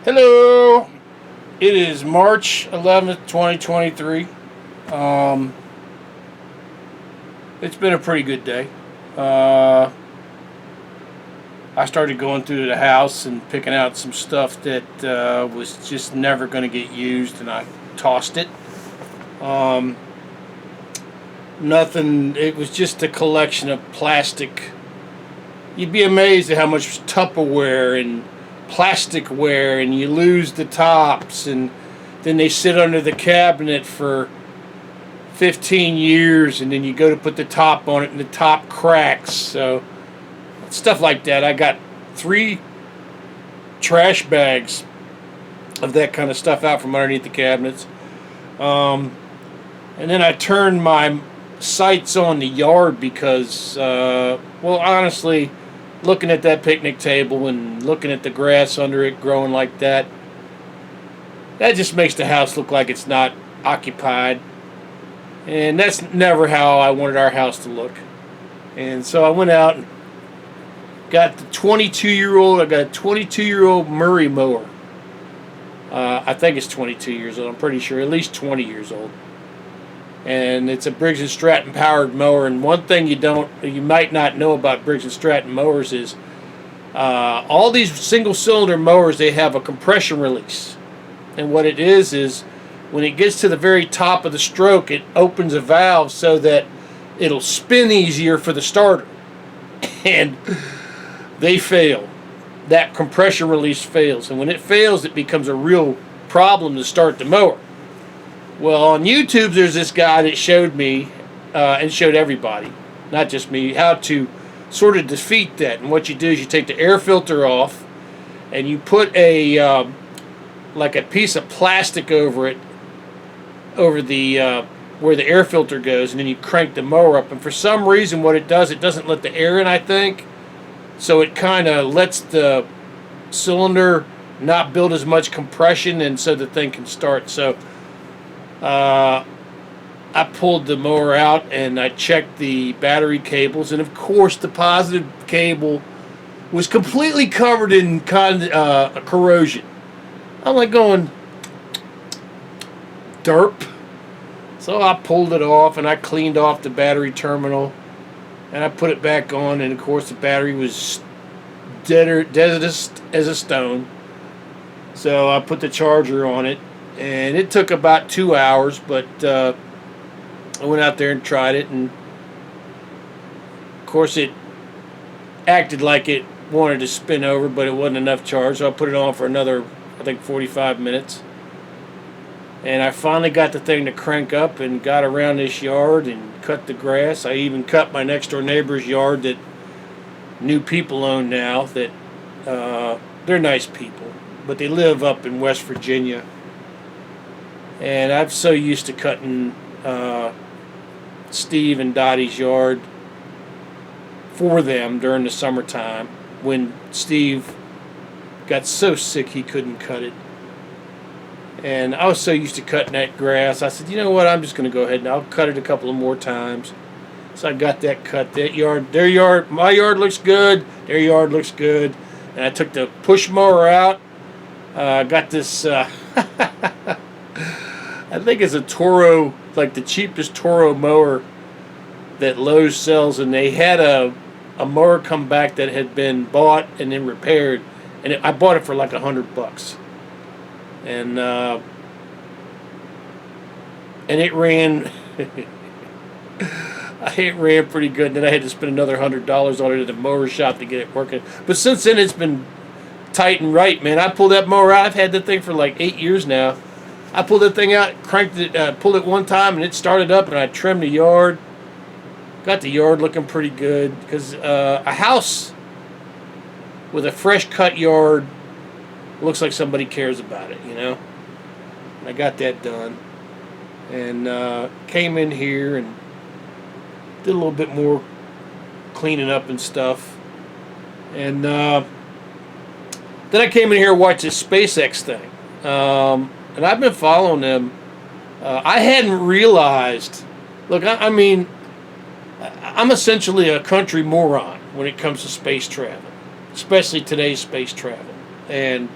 Hello! It is March 11th, 2023. Um, it's been a pretty good day. I started going through the house and picking out some stuff that was just never going to get used, and I tossed it. Um, Nothing, it was just a collection of plastic. You'd be amazed at how much Tupperware and plasticware, and you lose the tops, and then they sit under the cabinet for 15 years, and then you go to put the top on it and the top cracks. So stuff like that. I got 3 trash bags of that kind of stuff out from underneath the cabinets. And then I turned my sights on the yard because, honestly, looking at that picnic table and looking at the grass under it growing like that, that just makes the house look like it's not occupied. And that's never how I wanted our house to look. And so I went out and got the 22-year-old, I got a 22-year-old Murray mower. I think it's 22 years old, I'm pretty sure, at least 20 years old. And it's a Briggs & Stratton powered mower. And one thing you might not know about Briggs & Stratton mowers is all these single cylinder mowers, they have a compression release. And what it is when it gets to the very top of the stroke, it opens a valve so that it'll spin easier for the starter. And they fail. That compression release fails. And when it fails, it becomes a real problem to start the mower. Well, on YouTube, there's this guy that showed me, and showed everybody, not just me, how to sort of defeat that. And what you do is you take the air filter off, and you put like a piece of plastic over it, over the where the air filter goes, and then you crank the mower up. And for some reason, what it does, it doesn't let the air in, I think. So it kind of lets the cylinder not build as much compression, and so the thing can start. So I pulled the mower out and I checked the battery cables, and of course the positive cable was completely covered in corrosion. I'm like going, derp. So I pulled it off and I cleaned off the battery terminal and I put it back on, and of course the battery was dead as a stone. So I put the charger on it, and it took about 2 hours, but I went out there and tried it, and of course it acted like it wanted to spin over, but it wasn't enough charge, so I put it on for another, I think, 45 minutes. And I finally got the thing to crank up and got around this yard and cut the grass. I even cut my next door neighbor's yard that new people own now. That they're nice people, but they live up in West Virginia. And I'm so used to cutting Steve and Dottie's yard for them during the summertime when Steve got so sick he couldn't cut it. And I was so used to cutting that grass, I said, you know what, I'm just going to go ahead and I'll cut it a couple of more times. So I got that cut. That yard, my yard looks good, their yard looks good. And I took the push mower out. Got this, I think it's a Toro, like the cheapest Toro mower that Lowe's sells. And they had a mower come back that had been bought and then repaired. And I bought it for like $100. And it ran. It ran pretty good. And then I had to spend another $100 on it at the mower shop to get it working. But since then, it's been tight and right, man. I pulled that mower out. I've had that thing for like 8 years now. I pulled that thing out, cranked it, pulled it one time, and it started up. And I trimmed the yard. Got the yard looking pretty good, because a house with a fresh cut yard looks like somebody cares about it, you know. And I got that done, and came in here and did a little bit more cleaning up and stuff, and then I came in here and watched this SpaceX thing, and I've been following them. I hadn't realized. Look, I mean, I'm essentially a country moron when it comes to space travel, especially today's space travel, and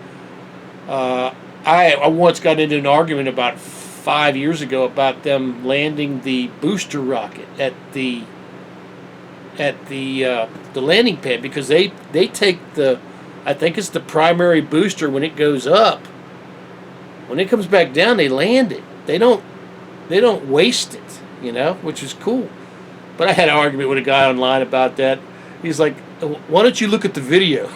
Uh, I once got into an argument about 5 years ago about them landing the booster rocket at the landing pad, because they take the, I think it's the primary booster when it goes up. When it comes back down, they land it. They don't waste it, which is cool. But I had an argument with a guy online about that. He's like, "Why don't you look at the video?"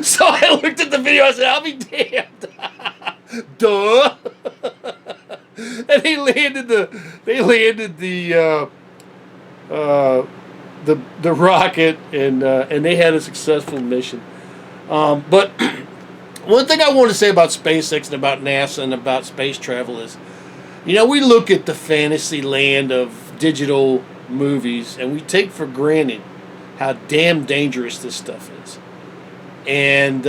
So I looked at the video. I said, "I'll be damned." Duh. And they landed the rocket, and they had a successful mission. But one thing I want to say about SpaceX and about NASA and about space travel is, we look at the fantasy land of digital movies and we take for granted how damn dangerous this stuff is. And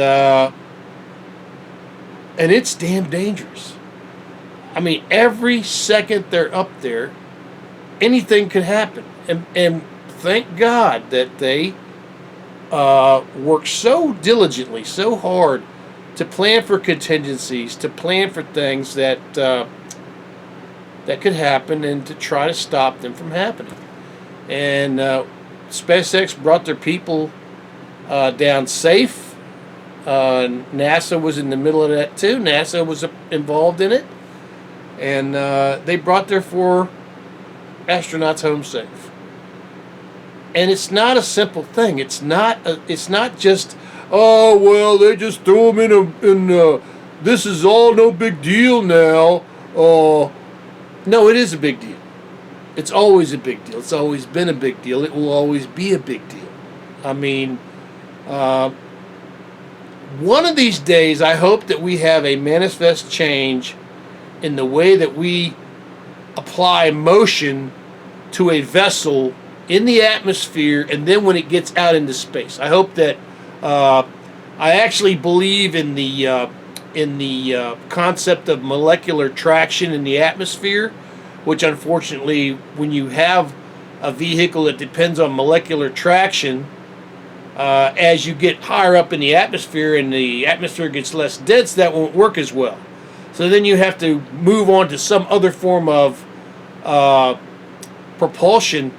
it's damn dangerous. I mean, every second they're up there, anything could happen. And thank God that they work so diligently, so hard to plan for contingencies, to plan for things that could happen, and to try to stop them from happening. And SpaceX brought their people down safe. NASA was in the middle of that too. NASA was involved in it, and they brought their 4 astronauts home safe. And it's not a simple thing. It's not just, oh well, they just threw them in this is all no big deal now. No, it is a big deal. It's always a big deal. It's always been a big deal. It will always be a big deal. I mean, one of these days, I hope that we have a manifest change in the way that we apply motion to a vessel in the atmosphere, and then when it gets out into space. I hope that I actually believe in the concept of molecular traction in the atmosphere, which unfortunately, when you have a vehicle that depends on molecular traction, as you get higher up in the atmosphere and the atmosphere gets less dense, that won't work as well. So then you have to move on to some other form of propulsion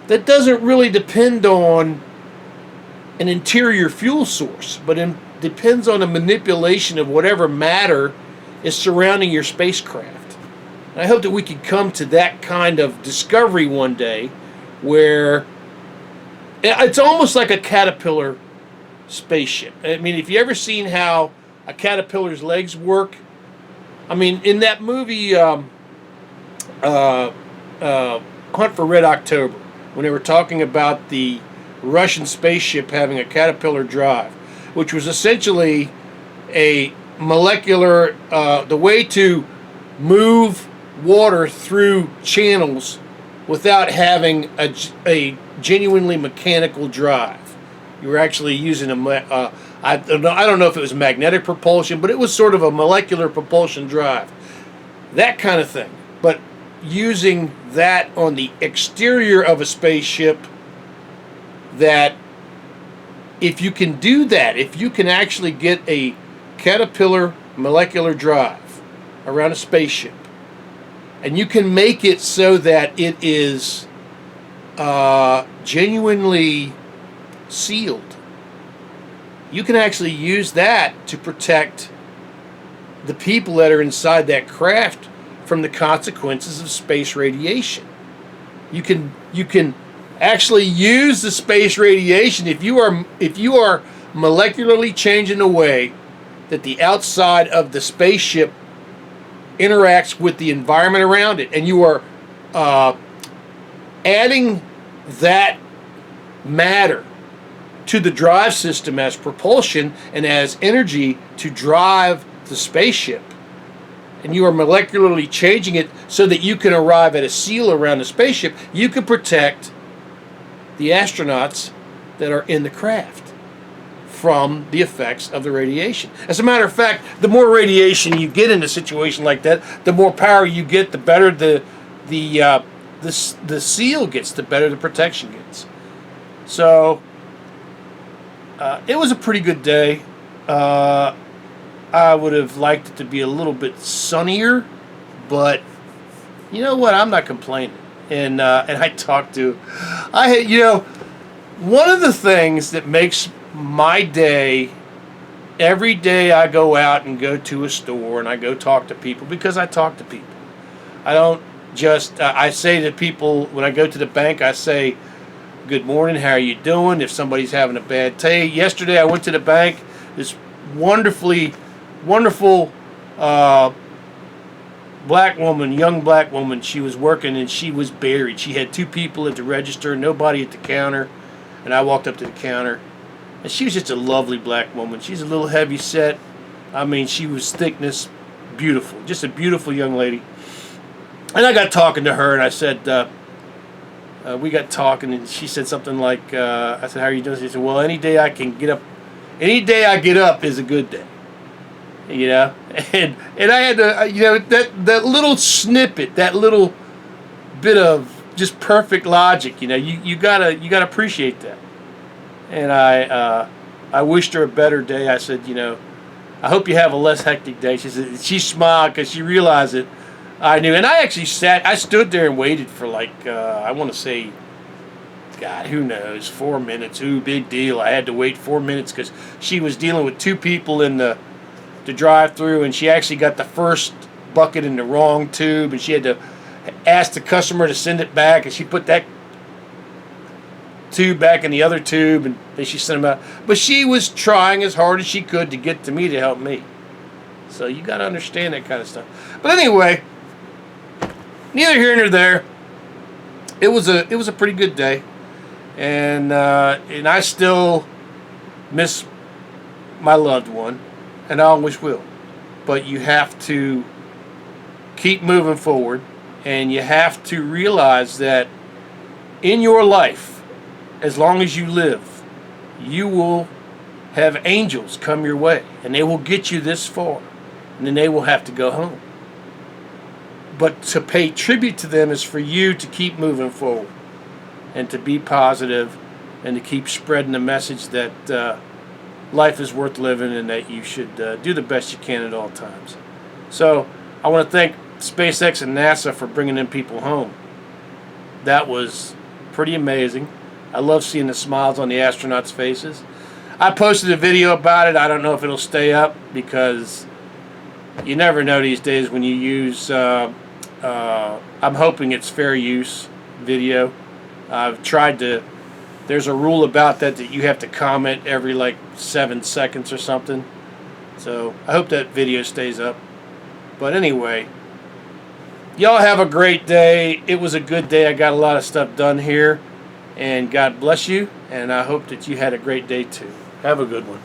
that doesn't really depend on an interior fuel source, but depends on a manipulation of whatever matter is surrounding your spacecraft. And I hope that we could come to that kind of discovery one day, where it's almost like a caterpillar spaceship. I mean, if you ever seen how a caterpillar's legs work, I mean, in that movie Hunt for Red October, when they were talking about the Russian spaceship having a caterpillar drive, which was essentially a molecular, the way to move water through channels without having a genuinely mechanical drive. You were actually using I don't know if it was magnetic propulsion, but it was sort of a molecular propulsion drive. That kind of thing. But using that on the exterior of a spaceship, that if you can do that, if you can actually get a caterpillar molecular drive around a spaceship, and you can make it so that it is genuinely sealed, you can actually use that to protect the people that are inside that craft from the consequences of space radiation. You can actually use the space radiation if you are molecularly changing the way that the outside of the spaceship interacts with the environment around it, and you are adding that matter to the drive system as propulsion and as energy to drive the spaceship, and you are molecularly changing it so that you can arrive at a seal around the spaceship, you can protect the astronauts that are in the craft from the effects of the radiation. As a matter of fact, the more radiation you get in a situation like that, the more power you get, the better the seal gets, the better the protection gets. So it was a pretty good day. Uh, I would have liked it to be a little bit sunnier, but you know what? I'm not complaining. And I talked to, one of the things that makes my day, every day I go out and go to a store and I go talk to people, because I talk to people. I don't just, I say to people when I go to the bank, I say, good morning, how are you doing? If somebody's having a bad day. Yesterday I went to the bank, this wonderful young black woman, she was working and she was buried. She had two people at the register, nobody at the counter, and I walked up to the counter, and she was just a lovely black woman. She's a little heavy set. I mean, she was thickness, beautiful, just a beautiful young lady. And I got talking to her, and I said, we got talking, and she said something like, I said, how are you doing? She said, well, any day I get up is a good day. You know, and I had to, that little snippet, that little bit of just perfect logic, you gotta appreciate that. And I wished her a better day. I said, I hope you have a less hectic day. She smiled because she realized that I knew. And I stood there and waited for I want to say, God, who knows, 4 minutes. Ooh, big deal. I had to wait 4 minutes because she was dealing with two people in the drive-through, and she actually got the first bucket in the wrong tube, and she had to ask the customer to send it back, and she put that tube back in the other tube, and then she sent them out. But she was trying as hard as she could to get to me to help me. So you got to understand that kind of stuff. But anyway, neither here nor there. It was a pretty good day, and I still miss my loved one, and I always will. But you have to keep moving forward, and you have to realize that in your life, as long as you live, you will have angels come your way, and they will get you this far, and then they will have to go home. But to pay tribute to them is for you to keep moving forward and to be positive and to keep spreading the message that life is worth living and that you should do the best you can at all times. So I want to thank SpaceX and NASA for bringing in people home. That was pretty amazing. I love seeing the smiles on the astronauts' faces. I posted a video about it. I don't know if it'll stay up because you never know these days when you use, I'm hoping it's fair use video. I've tried to, there's a rule about that you have to comment every 7 seconds or something. So I hope that video stays up. But anyway, y'all have a great day. It was a good day. I got a lot of stuff done here. And God bless you. And I hope that you had a great day too. Have a good one.